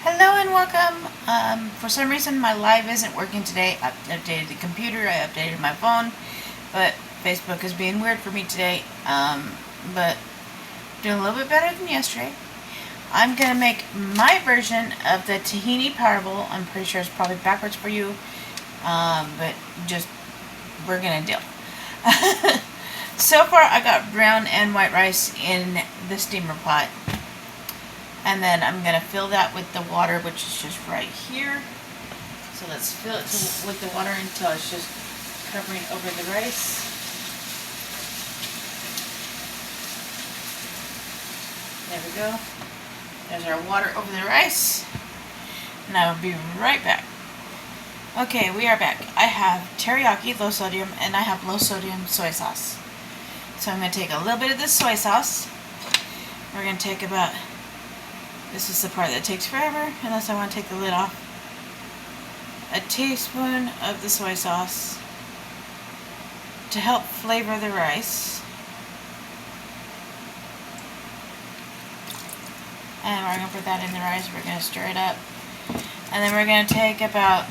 Hello and welcome. For some reason my live isn't working today. I updated the computer, I updated my phone, but Facebook is being weird for me today. But doing a little bit better than yesterday. I'm going to make my version of the tahini power bowl. I'm pretty sure it's probably backwards for you, but just we're going to deal. So far I got brown and white rice in the steamer pot. And then I'm going to fill that with the water, which is just right here. So let's fill it with the water until it's just covering over the rice. There we go. There's our water over the rice. And I will be right back. Okay, we are back. I have teriyaki, low sodium, and I have low sodium soy sauce. So I'm going to take a little bit of this soy sauce. We're going to take about... This is the part that takes forever, unless I want to take the lid off. A teaspoon of the soy sauce to help flavor the rice. And we're going to put that in the rice. We're going to stir it up. And then we're going to take about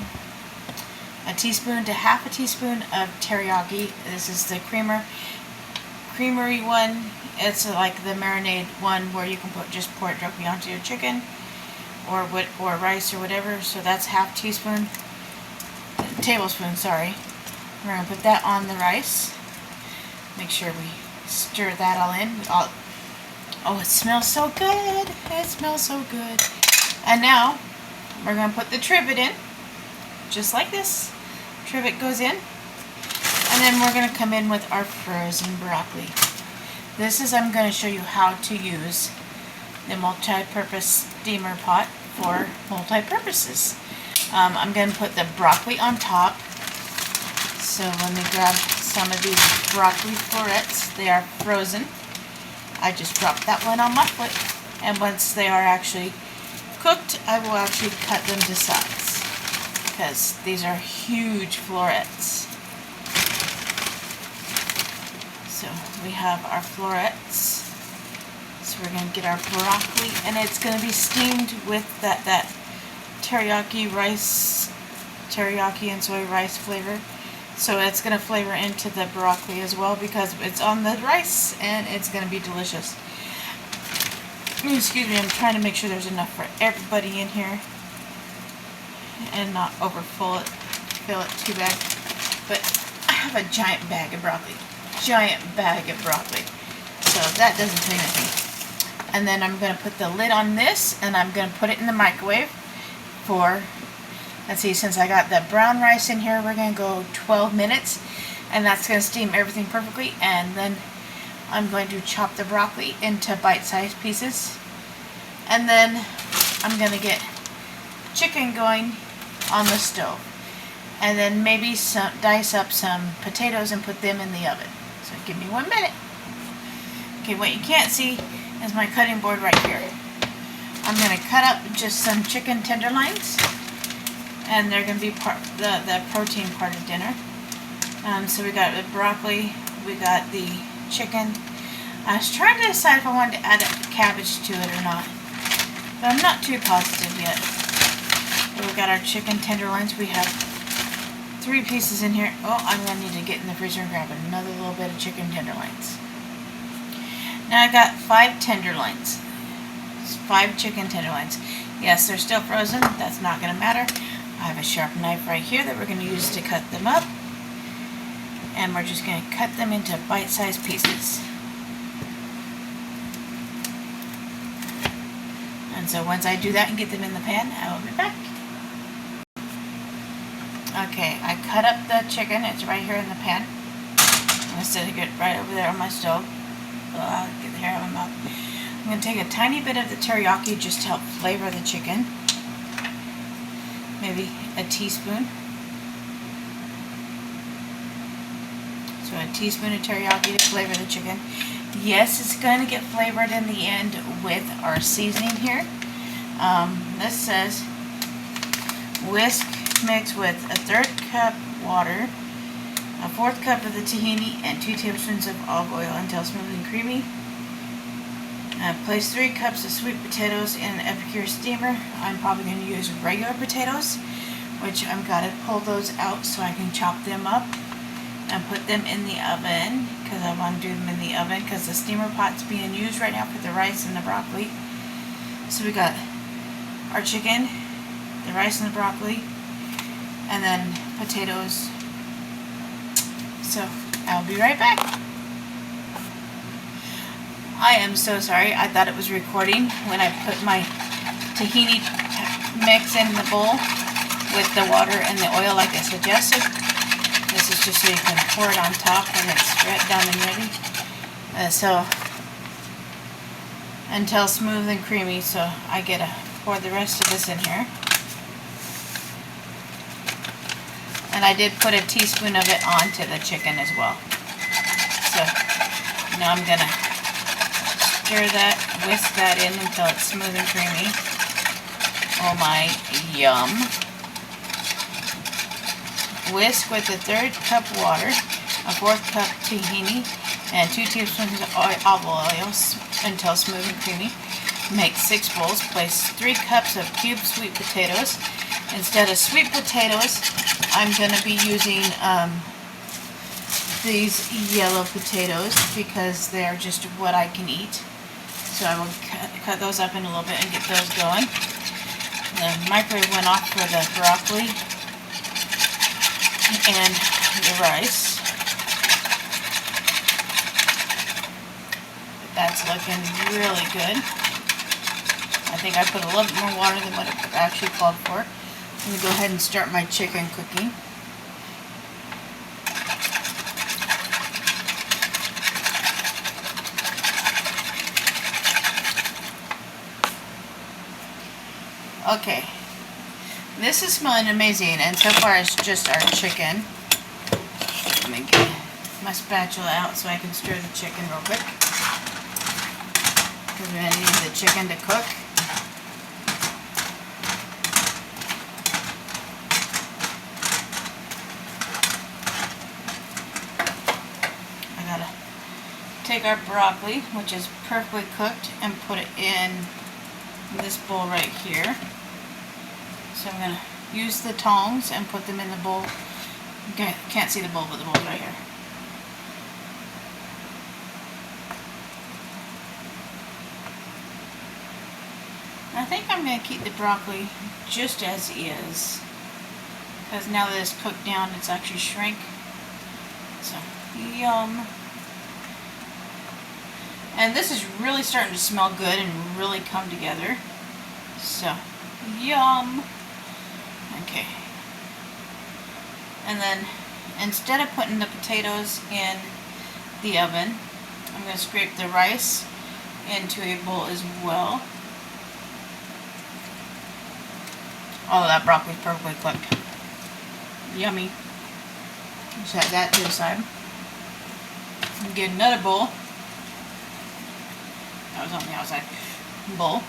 a teaspoon to half a teaspoon of teriyaki. This is the creamery one. It's like the marinade one where you can just pour it directly onto your chicken or rice or whatever. So that's tablespoon, sorry. We're going to put that on the rice. Make sure we stir that all in. Oh, it smells so good. It smells so good. And now we're going to put the trivet in, just like this. Trivet goes in. And then we're going to come in with our frozen broccoli. I'm going to show you how to use the multi-purpose steamer pot for multi-purposes. I'm going to put the broccoli on top. So let me grab some of these broccoli florets. They are frozen. I just dropped that one on my foot. And once they are actually cooked, I will actually cut them to size. Because these are huge florets. So we have our florets. So we're going to get our broccoli, and it's going to be steamed with that teriyaki and soy rice flavor. So it's going to flavor into the broccoli as well because it's on the rice, and it's going to be delicious. Excuse me, I'm trying to make sure there's enough for everybody in here and not fill it too bad. But I have a giant bag of broccoli. So that doesn't mean anything. And then I'm going to put the lid on this, and I'm going to put it in the microwave for, let's see, since I got the brown rice in here, we're going to go 12 minutes, and that's going to steam everything perfectly. And then I'm going to chop the broccoli into bite-sized pieces, and then I'm going to get chicken going on the stove, and then maybe dice up some potatoes and put them in the oven. So give me 1 minute. Okay, what you can't see is my cutting board right here. I'm going to cut up just some chicken tenderloins, and they're going to be the protein part of dinner. So we got the broccoli, we got the chicken. I was trying to decide if I wanted to add a cabbage to it or not, but I'm not too positive yet. So we got our chicken tenderloins. We have 3 pieces in here. Oh, I'm going to need to get in the freezer and grab another little bit of chicken tenderloins. Now I got 5 tenderloins. 5 chicken tenderloins. Yes, they're still frozen. That's not going to matter. I have a sharp knife right here that we're going to use to cut them up. And we're just going to cut them into bite-sized pieces. And so once I do that and get them in the pan, I will be back. Okay, I cut up the chicken. It's right here in the pan. I'm going to set it right over there on my stove. I'll get the hair out of my mouth. I'm going to take a tiny bit of the teriyaki just to help flavor the chicken. Maybe a teaspoon. So a teaspoon of teriyaki to flavor the chicken. Yes, it's going to get flavored in the end with our seasoning here. This says whisk, mix with a 1/3 cup water, a 1/4 cup of the tahini, and 2 tablespoons of olive oil until smooth and creamy. Place 3 cups of sweet potatoes in the epicure steamer. I'm probably going to use regular potatoes, which I've got to pull those out so I can chop them up and put them in the oven, because I want to do them in the oven because the steamer pot's being used right now for the rice and the broccoli. So we got our chicken, the rice and the broccoli, and then potatoes. So I'll be right back. I am so sorry. I thought it was recording when I put my tahini mix in the bowl with the water and the oil like I suggested. This is just so you can pour it on top when it's done and ready. Until smooth and creamy, so I get to pour the rest of this in here. And I did put a teaspoon of it onto the chicken as well. So now I'm going to stir that, whisk that in until it's smooth and creamy. Oh my, yum. Whisk with a 1/3 cup water, a 1/4 cup tahini, and 2 teaspoons of olive oil until smooth and creamy. Make 6 bowls. Place 3 cups of cubed sweet potatoes. Instead of sweet potatoes, I'm going to be using these yellow potatoes because they're just what I can eat. So I will cut those up in a little bit and get those going. The microwave went off for the broccoli and the rice. That's looking really good. I think I put a little bit more water than what it actually called for. I'm going to go ahead and start my chicken cooking. Okay, this is smelling amazing, and so far it's just our chicken. Let me get my spatula out so I can stir the chicken real quick, because we're going to need the chicken to cook. I gotta take our broccoli, which is perfectly cooked, and put it in this bowl right here. So I'm going to use the tongs and put them in the bowl. Okay, can't see the bowl, but the bowl's right here. I think I'm going to keep the broccoli just as is, because now that it's cooked down, it's actually shrink. So, yum. And this is really starting to smell good and really come together. So, yum. Okay. And then, instead of putting the potatoes in the oven, I'm going to scrape the rice into a bowl as well. Oh, that broccoli's perfectly cooked. Yummy. Set that to the side. And get another bowl. That was on the outside. Bowl.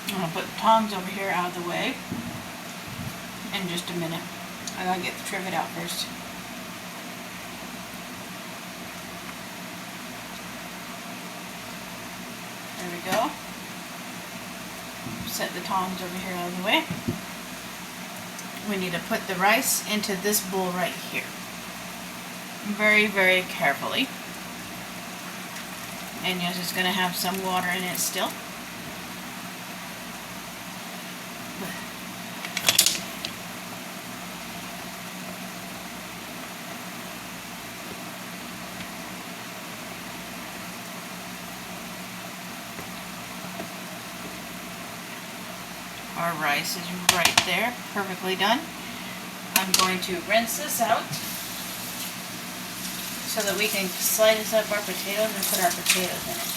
I'm going to put the tongs over here out of the way in just a minute. I gotta get the trivet out first. There we go. Set the tongs over here out of the way. We need to put the rice into this bowl right here. Very, very carefully. And yes, it's going to have some water in it still. Our rice is right there, perfectly done. I'm going to rinse this out so that we can slice up our potatoes and put our potatoes in it.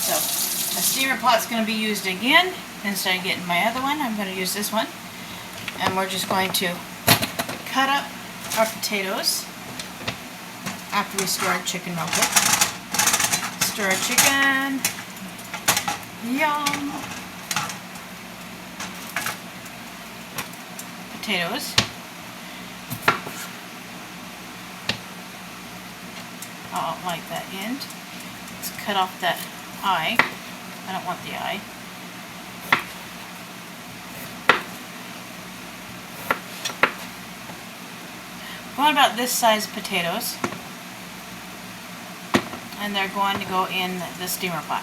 So, the steamer pot's going to be used again. Instead of getting my other one, I'm going to use this one. And we're just going to cut up our potatoes after we stir our chicken real quick. Stir our chicken. Yum! Potatoes. Oh, don't like that end. Let's cut off that eye. I don't want the eye. Going about this size potatoes, and they're going to go in the steamer pot.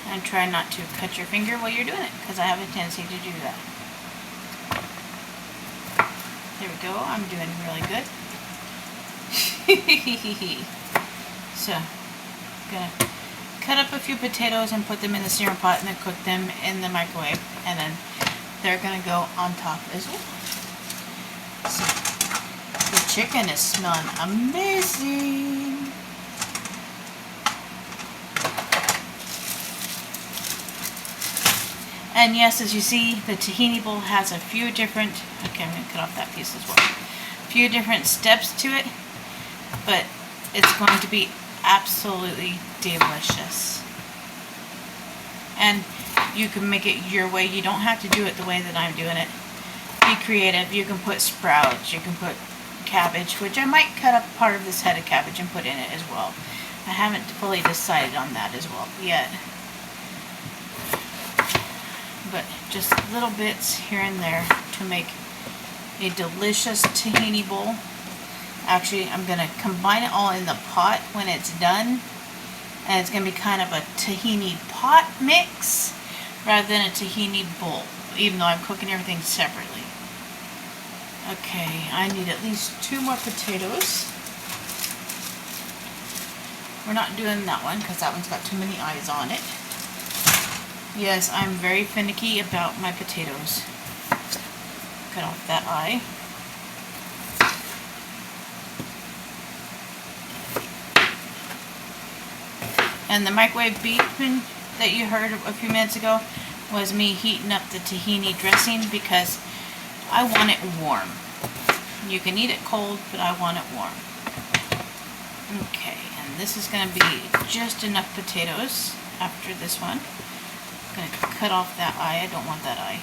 And try not to cut your finger while you're doing it, because I have a tendency to do that. There we go. I'm doing really good. So, I'm gonna cut up a few potatoes and put them in the steamer pot and then cook them in the microwave, and then they're gonna go on top as well. So, the chicken is smelling amazing. And yes, as you see, the tahini bowl has a few different, okay, I'm going to cut off that piece as well, a few different steps to it, but it's going to be absolutely delicious. And you can make it your way. You don't have to do it the way that I'm doing it. Be creative. You can put sprouts, you can put cabbage, which I might cut up part of this head of cabbage and put in it as well. I haven't fully decided on that as well yet. But just little bits here and there to make a delicious tahini bowl. Actually, I'm going to combine it all in the pot when it's done, and it's going to be kind of a tahini pot mix rather than a tahini bowl, even though I'm cooking everything separately. Okay, I need at least 2 more potatoes. We're not doing that one because that one's got too many eyes on it. Yes, I'm very finicky about my potatoes. Cut off that eye. And the microwave beeping that you heard a few minutes ago was me heating up the tahini dressing because I want it warm. You can eat it cold, but I want it warm. Okay, and this is going to be just enough potatoes after this one. I'm going to cut off that eye. I don't want that eye.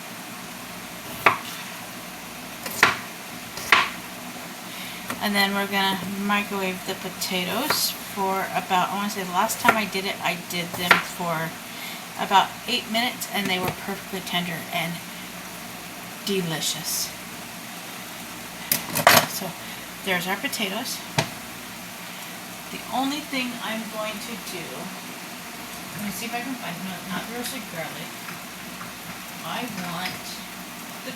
And then we're going to microwave the potatoes for about, I want to say the last time I did it, I did them for about 8 minutes, and they were perfectly tender and delicious. So there's our potatoes. The only thing I'm going to do, let me see if I can find not roasted garlic. I want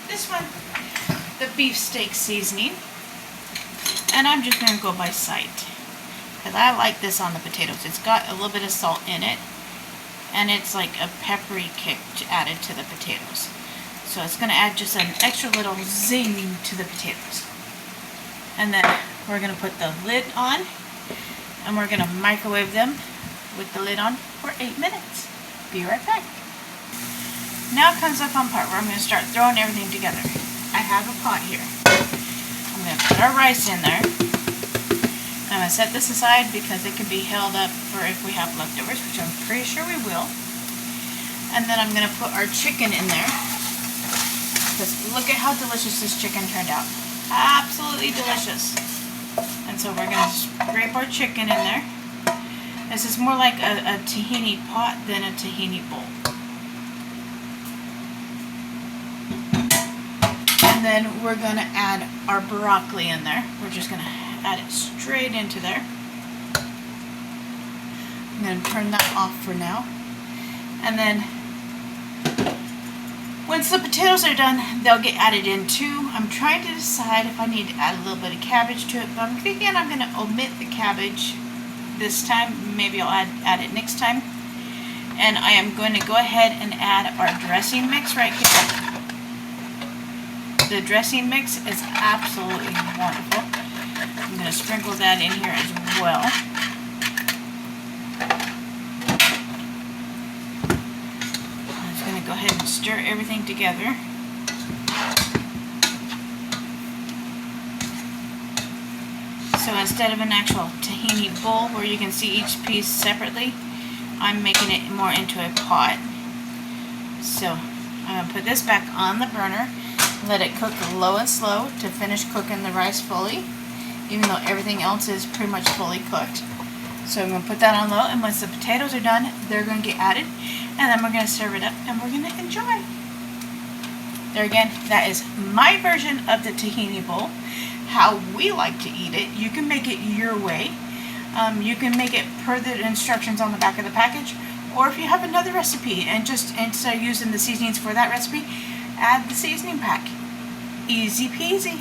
this one, the beef steak seasoning, and I'm just going to go by sight because I like this on the potatoes. It's got a little bit of salt in it, and it's like a peppery kick added to the potatoes. So it's going to add just an extra little zing to the potatoes. And then we're going to put the lid on, and we're going to microwave them with the lid on for 8 minutes. Be right back. Now comes the fun part where I'm going to start throwing everything together. I have a pot here. I'm going to put our rice in there. I'm going to set this aside because it can be held up for if we have leftovers, which I'm pretty sure we will. And then I'm going to put our chicken in there. Because look at how delicious this chicken turned out. Absolutely delicious. And so we're going to scrape our chicken in there. This is more like a tahini pot than a tahini bowl. And then we're going to add our broccoli in there. We're just going to add it straight into there. I'm going to turn that off for now. And then once the potatoes are done, they'll get added in too. I'm trying to decide if I need to add a little bit of cabbage to it, but I'm thinking I'm going to omit the cabbage this time. Maybe I'll add it next time. And I am going to go ahead and add our dressing mix right here. The dressing mix is absolutely wonderful. I'm going to sprinkle that in here as well. I'm just going to go ahead and stir everything together. So instead of an actual tahini bowl where you can see each piece separately, I'm making it more into a pot. So I'm going to put this back on the burner, let it cook low and slow to finish cooking the rice fully, even though everything else is pretty much fully cooked. So I'm going to put that on low, and once the potatoes are done, they're going to get added, and then we're going to serve it up, and we're going to enjoy. There again, that is my version of the tahini bowl, how we like to eat it. You can make it your way. You can make it per the instructions on the back of the package, or if you have another recipe and just instead of using the seasonings for that recipe, add the seasoning pack. Easy peasy.